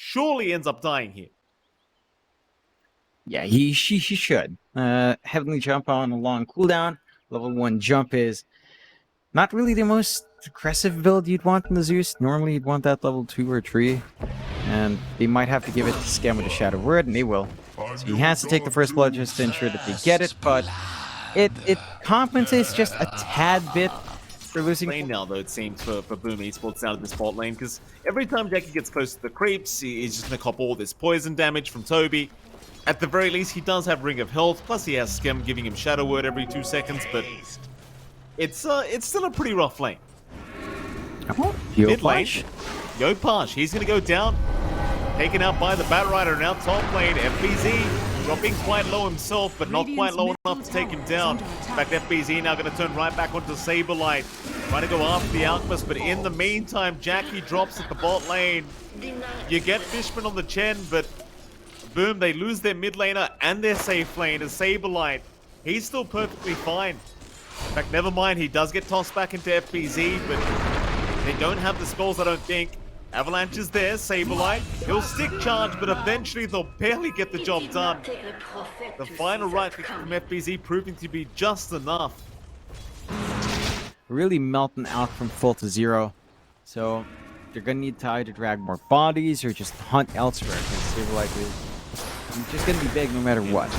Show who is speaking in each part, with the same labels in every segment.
Speaker 1: surely ends up dying here.
Speaker 2: Yeah, she should. Heavenly Jump on a long cooldown. Level 1 jump is not really the most aggressive build you'd want in the Zeus. Normally you'd want that level 2 or 3. And they might have to give it to Scam with a Shadow Word, and they will. So he has to take the first blood just to ensure that they get it, but it compensates just a tad bit for losing.
Speaker 1: Lane now, though, it seems, for Boom Esports out of this bot lane, because every time Jackie gets close to the creeps, he's just going to cop all this poison damage from Toby. At the very least, he does have Ring of Health, plus he has Skem giving him Shadow Word every 2 seconds, but it's still a pretty rough lane. Mid lane, Yopaj, he's going to go down, taken out by the Batrider. Now top lane, FBZ dropping quite low himself, but not quite low enough to take him down. In fact, FBZ now going to turn right back onto Saberlight, trying to go after the Alchemist, but in the meantime, Jackie drops at the bot lane. You get Fishman on the Chen, but boom, they lose their mid laner and their safe lane as Saberlight. He's still perfectly fine. In fact, never mind, he does get tossed back into FBZ, but they don't have the spells, I don't think. Avalanche is there, Saberlight. He'll stick charge, but eventually they'll barely get the job done. The final right click from FBZ proving to be just enough.
Speaker 2: Really melting out from full to zero. So they're going to need to either drag more bodies or just hunt elsewhere, because Saberlight is just going to be big no matter what.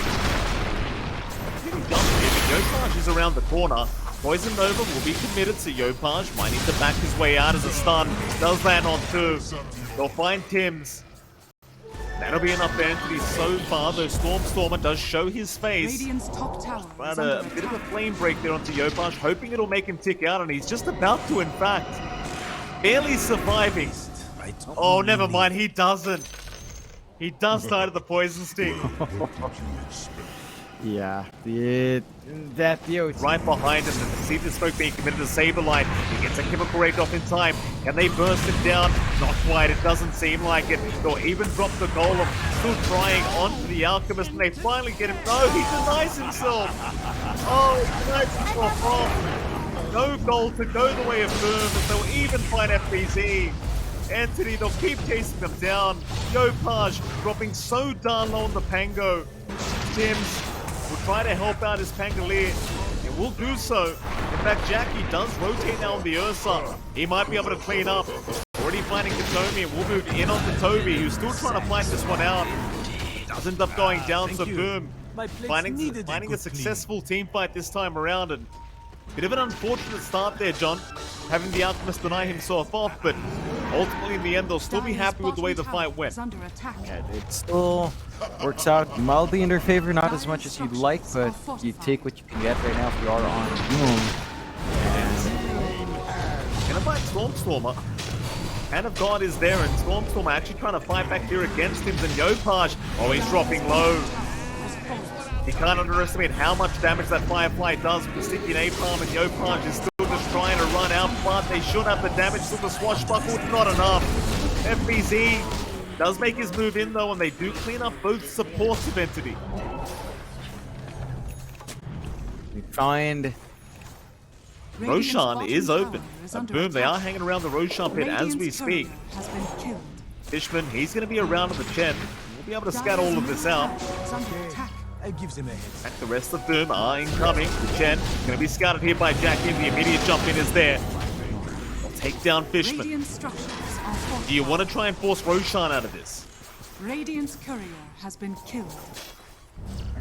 Speaker 1: Yopaj is around the corner. Poison Nova will be committed, so Yopaj might need to back his way out as a stun. Does land on 2. They'll find Tim's. That'll be enough for Entity so far, though Stormstormer does show his face. But a bit of a flame break there onto Yopaj, hoping it'll make him tick out, and he's just about to, in fact. Barely surviving. Oh, never mind, he doesn't. He does die to the poison stick.
Speaker 2: Yeah, that DOT.
Speaker 1: Right behind him, and see the smoke being committed to Saberlight. He gets a chemical rate off in time. Can they burst it down? Not quite, it doesn't seem like it. They'll even drop the golem, still trying onto the Alchemist, and they finally get him. No, he denies himself. Oh, he denies himself off. No goal to go the way of Boom, and they'll even find FBZ. Entity, they'll keep chasing them down. Yopaj dropping so darn low on the Pango. Sims will try to help out his Pangolier, and will do so. In fact, Jackie does rotate now on the Ursa. He might be able to clean up. Already finding Katomi, and we'll move in onto Toby, who's still trying to fight this one out. Does end up going down to Boom. Finding a successful team fight this time around, and bit of an unfortunate start there, John, having the Alchemist deny himself off, but ultimately in the end they'll still be happy with the way the fight went.
Speaker 2: Yeah, it still works out mildly in their favor, not as much as you'd like, but you take what you can get right now if you are on Boom.
Speaker 1: Gonna fight Stormstormer. Hand of God is there, and Stormstormer actually trying to fight back here against him, and Yopaj, oh, he's dropping low. You can't underestimate how much damage that Firefly does with the sticky napalm, and Yopaj is still just trying to run out, but they should have the damage to the swashbuckle, not enough. FBZ does make his move in though, and they do clean up both supports of Entity.
Speaker 2: We find
Speaker 1: Roshan is open. And boom, they are hanging around the Roshan pit as we speak. Fishman, he's going to be around in the Chen. We'll be able to scout all of this out.
Speaker 3: Gives him a hit.
Speaker 1: And the rest of Doom are incoming. The Chen going to be scouted here by Jackie. The immediate jump in is there. They'll take down Fishman. Do you want to try and force Roshan out of this?
Speaker 4: Radiant's courier has been killed.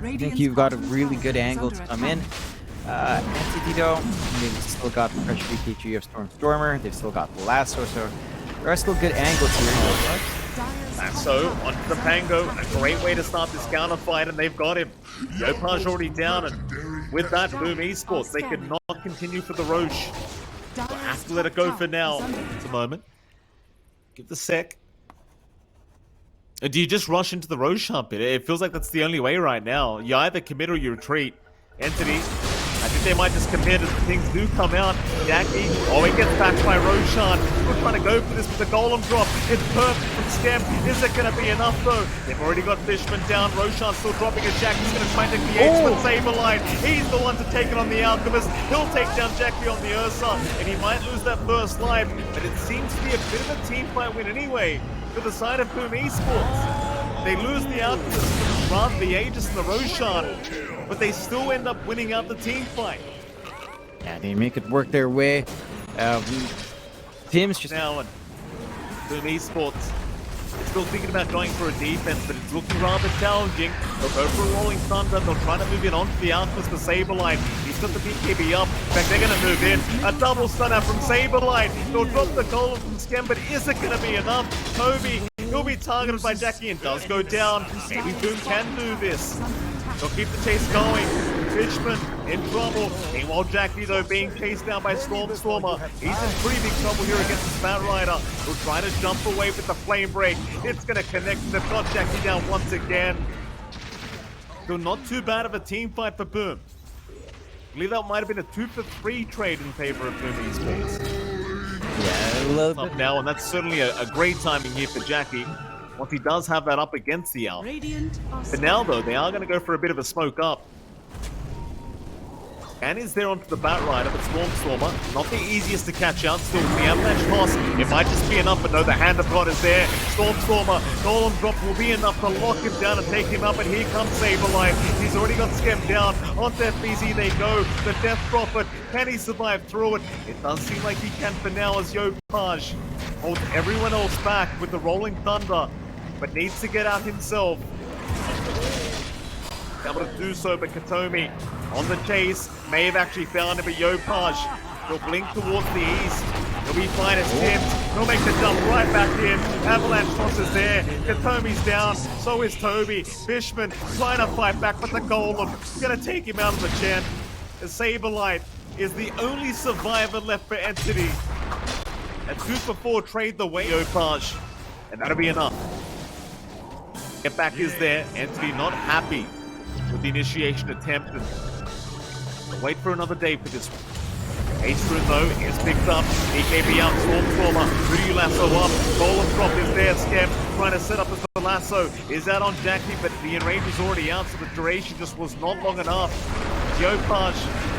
Speaker 2: I think you've got a really good angle to come in. Entity though, they've still got the pressure PKG of Stormstormer. They've still got the lasso, so there are still good angles here.
Speaker 1: Lasso onto the Pango, a great way to start this counter fight, and they've got him. Yopaj already down, and with that, Boom Esports, they could not continue for the Roche. They'll have to let it go for now. It's a moment. Give the sec. Do you just rush into the Roshan pit? It feels like that's the only way right now. You either commit or you retreat. Entity, I think they might just commit as things do come out. Jackie, oh, he gets backed by Roshan. Still trying to go for this with the golem drop. It's perfect from Skem. Is it going to be enough though? They've already got Fishman down. Roshan still dropping a Jackie's going to try and take the H, but Saberline, he's the one to take it on the Alchemist. He'll take down Jackie on the Ursa, and he might lose that first life, but it seems to be a bit of a team fight win anyway for the side of Boom Esports. They lose the Alchemist, rather the Aegis and the Roshan, but they still end up winning out the team fight.
Speaker 2: Yeah, they make it work their way. Tim's just
Speaker 1: Now, Boom Esports still thinking about going for a defense, but it's looking rather challenging. They'll go for a Rolling Thunder. They'll try to move in onto the Alchemist for Saberline. He's got the BKB up. In fact, they're going to move in. A double stunner from Saberline. They'll drop the golem from Skem, but is it going to be enough? Toby, he'll be targeted by Jackie and does go down. Maybe Boom can do this. They'll keep the chase going. Fishman in trouble. Meanwhile, Jackie, though, being chased down by Stormer. He's in pretty big trouble here against the Spat Rider. He'll try to jump away with the Flame Break. It's going to connect, and they've got Jackie down once again. So not too bad of a team fight for Boom. I believe that might have been a 2-for-3 trade in favor of Boom Esports.
Speaker 2: yeah, a little
Speaker 1: Up
Speaker 2: bit.
Speaker 1: now, and that's certainly a great timing here for Jackie. Once he does have that up against the Alp.
Speaker 4: Radiant are
Speaker 1: But now, though, they are going to go for a bit of a smoke up. And is there onto the Bat Rider, but Stormer, not the easiest to catch out. Still, the Avalanche toss, it might just be enough, but no, the Hand of God is there. Stormer, Golem drop will be enough to lock him down and take him up, and here comes Saberline. He's already got Skem down. Onto FBZ they go. The Death Prophet, can he survive through it? It does seem like he can for now as Yopaj holds everyone else back with the Rolling Thunder, but needs to get out himself. Able to do so, but Katomi on the chase may have actually found him, but Yopaj will blink towards the east. He'll be fine as tipped. He'll make the jump right back in. Avalanche toss is there. Katomi's down. So is Toby. Fishman trying to fight back, but the Golem is going to take him out of the chen. The Saberlight is the only survivor left for Entity. A 2-for-4 trade the way Yopaj, and that'll be enough. Get back is there. Entity not happy with the initiation attempt, and we'll wait for another day for this one. H-Room though is picked up. BKB out, Stormer. Rudy lasso up. Golem drop is there. Skem trying to set up as the lasso is out on Jackie, but the enrage is already out, so the duration just was not long enough. Yopaj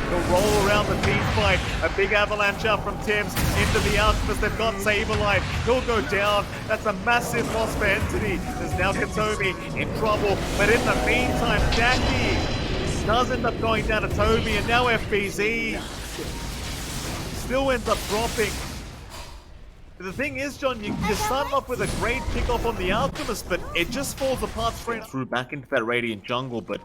Speaker 1: will roll around the team fight. A big avalanche out from Tim's into the Alchemist. They've got Saberlight. He'll go down. That's a massive loss for Entity. There's now Katomi in trouble, but in the meantime, Jackie does end up going down to Toby, and now FBZ still ends up dropping. But the thing is, John, you started off with a great kickoff on the Alchemist, but it just falls apart straight through back into that Radiant jungle. But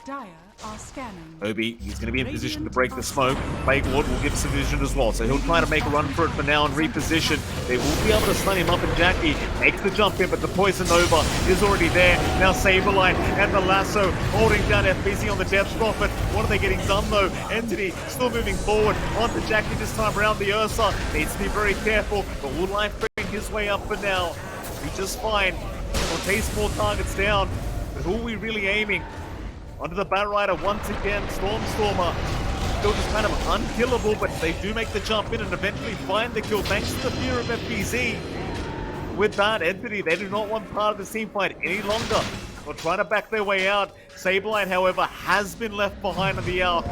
Speaker 4: dire are scanning.
Speaker 1: Toby, he's going to be in position to break the smoke. Plague Lord will give some vision as well, so he'll try to make a run for it for now and reposition. They will be able to stun him up, and Jackie makes the jump in, but the Poison Nova is already there. Now Saberline and the lasso holding down FBZ on the Death Prophet. What are they getting done though? Entity still moving forward onto Jackie this time around. The Ursa needs to be very careful, but will life bring his way up for now? He's just fine. We'll chase more targets down, but who are we really aiming? Onto the Bat Rider once again. Stormer still just kind of unkillable, but they do make the jump in and eventually find the kill thanks to the fear of FBZ. With that, Entity, they do not want part of the team fight any longer. They'll try to back their way out. Saberline, however, has been left behind on the Alp.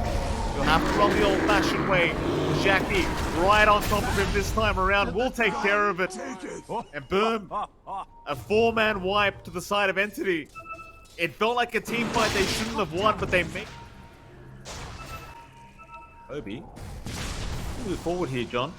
Speaker 1: You'll have to run the old-fashioned way. Jackie right on top of him this time around. We'll take care of it. And boom, a 4-man wipe to the side of Entity. It felt like a team fight they shouldn't have won, but they make... Obi, move forward here, John.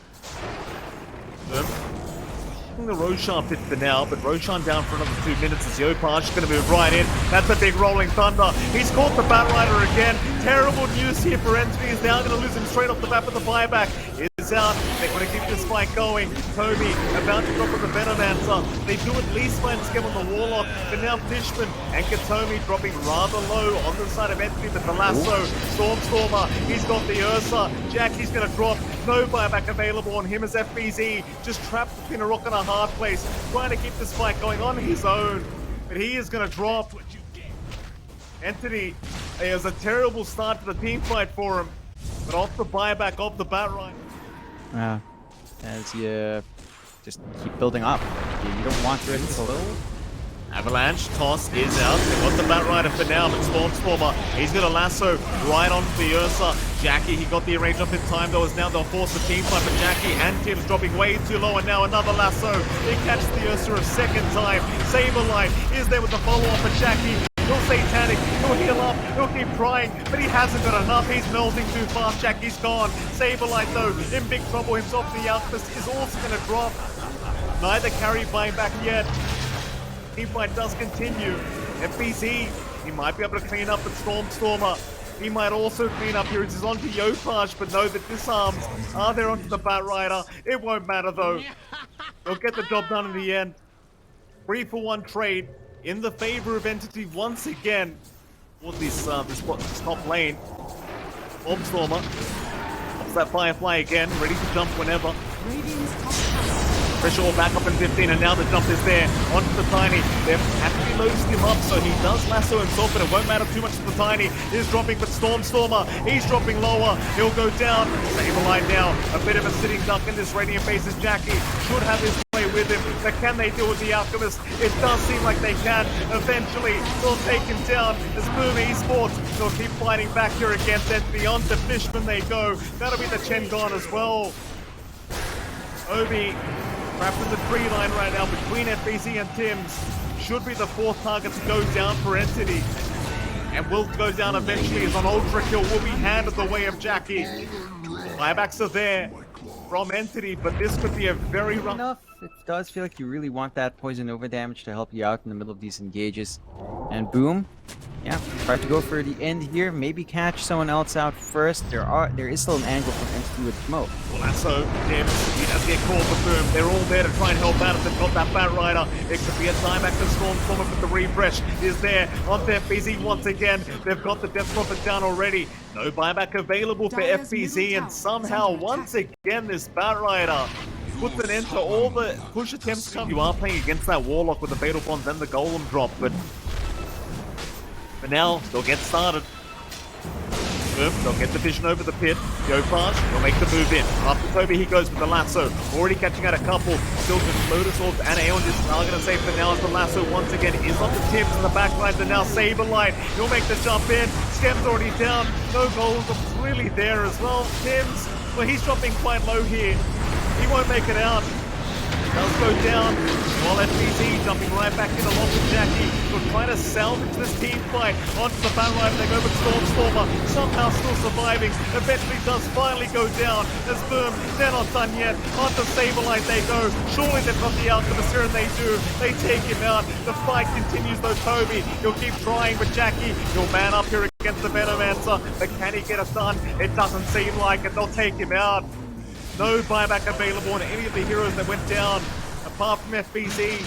Speaker 1: The Roshan pit for now, but Roshan down for another 2 minutes as Yopaj going to move right in. That's a big rolling thunder. He's caught the Bat Rider again. Terrible news here for Entity. He's now going to lose him straight off the bat with the buyback. Is out. They're going to keep this fight going. Toby about to drop with the Venomancer. They do at least find Skem on the Warlock, but now Fishman and Katomi dropping rather low on the side of Entity, but the lasso. Stormer, he's got the Ursa. Jackie's going to drop. No buyback available on him as FBZ. Just trapped between a rock and a hard place, trying to keep this fight going on his own. But he is going to drop. Entity, it was a terrible start to the team fight for him. But off the buyback of the Batrider.
Speaker 2: As you just keep building up. You don't want to get slow.
Speaker 1: Avalanche toss is out. They've got the Batrider for now, but Stormstormer, he's got a lasso right onto the Ursa. Jackie, he got the range up in time, though, as now they'll force the team fight, but Jackie and Tim's dropping way too low, and now another lasso. They catch the Ursa a second time. Saberlight is there with the follow-up, but Jackie, he'll satanic, he'll heal up, he'll keep trying, but he hasn't got enough. He's melting too fast. Jackie's gone. Saberlight, though, in big trouble himself. The Alchemist is also going to drop. Neither carry buying back yet. Team fight does continue. FBZ, he might be able to clean up, but Stormstormer, he might also clean up here. He's onto Yopaj, but no, the disarms are there onto the Batrider. It won't matter, though. They'll get the job done in the end. 3-for-1 trade in the favor of Entity once again. For this top lane. Stormstormer. Pops that Firefly again, ready to jump whenever.
Speaker 4: Radiant's top tower.
Speaker 1: Pressure all back up in 15, and now the jump is there onto the Tiny. They've actually loaded him up, so he does lasso himself, but it won't matter too much to the Tiny. He's dropping, but Stormstormer, he's dropping lower. He'll go down. Saberlight now. A bit of a sitting duck in this Radiant base as Jackie should have his way with him. But can they deal with the Alchemist? It does seem like they can. Eventually, they'll take him down as Boom Esports. They'll keep fighting back here against Entity. On to Fishman they go. That'll be the Chen gone as well. Obi trapped in the tree line right now between FBZ and Tim's. Should be the fourth target to go down for Entity. And will go down eventually as an Ultra Kill will be handed the way of Jackie. Buybacks are there from Entity, but this could be a very rough...
Speaker 2: Enough. It does feel like you really want that poison over damage to help you out in the middle of these engages. And Boom, yeah, try to go for the end here. Maybe catch someone else out first. There is still an angle from Entity with Smoke.
Speaker 1: Well, Lasso, Tim's, he does get caught for Boom. They're all there to try and help out if they've got that Batrider. It could be a time back to Stormstormer, but the refresh is there on FBZ once again. They've got the Death Prophet down already. No buyback available for
Speaker 4: Dire's
Speaker 1: FBZ,
Speaker 4: middle
Speaker 1: and
Speaker 4: tower
Speaker 1: somehow,
Speaker 4: is under
Speaker 1: once
Speaker 4: attack.
Speaker 1: again, this Batrider puts an end to all the push attempts come. You are playing against that Warlock with the Fatal Bonds and the Golem drop, but for now, they'll get started. They'll get the vision over the pit. Yopaj will make the move in. After Toby, he goes with the lasso. Already catching out a couple. Still just Lotus Orbs and Aeon just are going to save for now as the lasso once again is on the Tims in the back line. And now Saberlight. He'll make the jump in. Skem's already down. No goals really there as well. Tims, well, he's dropping quite low here. He won't make it out. Does go down, while FBZ jumping right back in along with Jackie. We're trying to salvage this team fight onto the Batrider. They go with Stormstormer, somehow still surviving. Eventually does finally go down as Boom, they're not done yet. Onto Saberlight they go. Surely they've got the Alchemist here, and they do. They take him out. The fight continues though. Toby, he'll keep trying, but Jackie, he'll man up here against the Venomancer. But can he get it done? It doesn't seem like it. They'll take him out. No buyback available on any of the heroes that went down, apart from FBZ,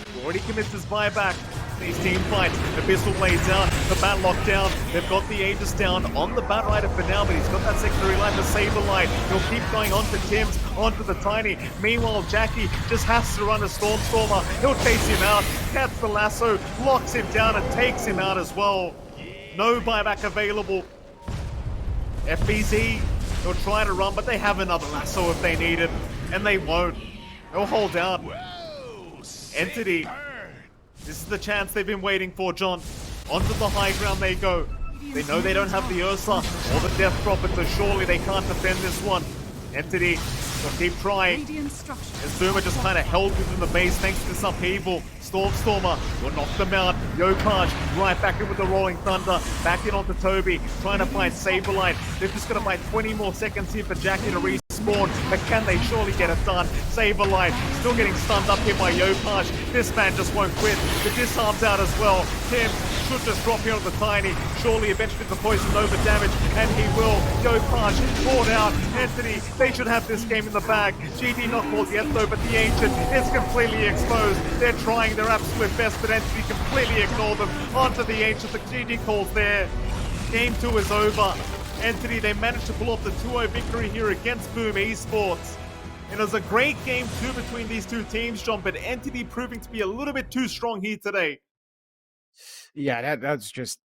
Speaker 1: who already commits his buyback. These team fights, Abyssal Blades out, the Bat locked down, they've got the Aegis down on the Batrider for now, but he's got that secondary line, the Saberlight. He'll keep going onto Tim's, onto the Tiny. Meanwhile, Jackie just has to run a Stormstormer. He'll chase him out, catch the lasso, locks him down and takes him out as well. No buyback available. FBZ, they'll try to run, but they have another lasso if they need it, and they won't. They'll hold out. Entity, this is the chance they've been waiting for, John. Onto the high ground they go. They know they don't have the Ursa or the Death Prophet, so surely they can't defend this one. Entity, they'll keep trying.
Speaker 4: Radiant structure.
Speaker 1: As Boomer just kind of held within the base thanks to this upheaval. Stormstormer will knock them out. Yopaj right back in with the Rolling Thunder. Back in onto Toby, trying to find Saberlight. They're just going to buy 20 more seconds here for Jackie to respawn. But can they surely get it done? Saberlight still getting stunned up here by Yopaj. This man just won't quit. The disarm's out as well. Tim should just drop here on the Tiny. Surely eventually the poison over damage, and he will. Yopaj caught out. Entity, they should have this game in the bag. GD not called yet though, but the Ancient is completely exposed. They're trying their absolute best, but Entity completely ignore them. Onto the Ancient, the GD calls there. Game 2 is over. Entity, they managed to pull off the 2-0 victory here against Boom Esports. It was a great game 2 between these two teams, John, but Entity proving to be a little bit too strong here today.
Speaker 2: Yeah, that's just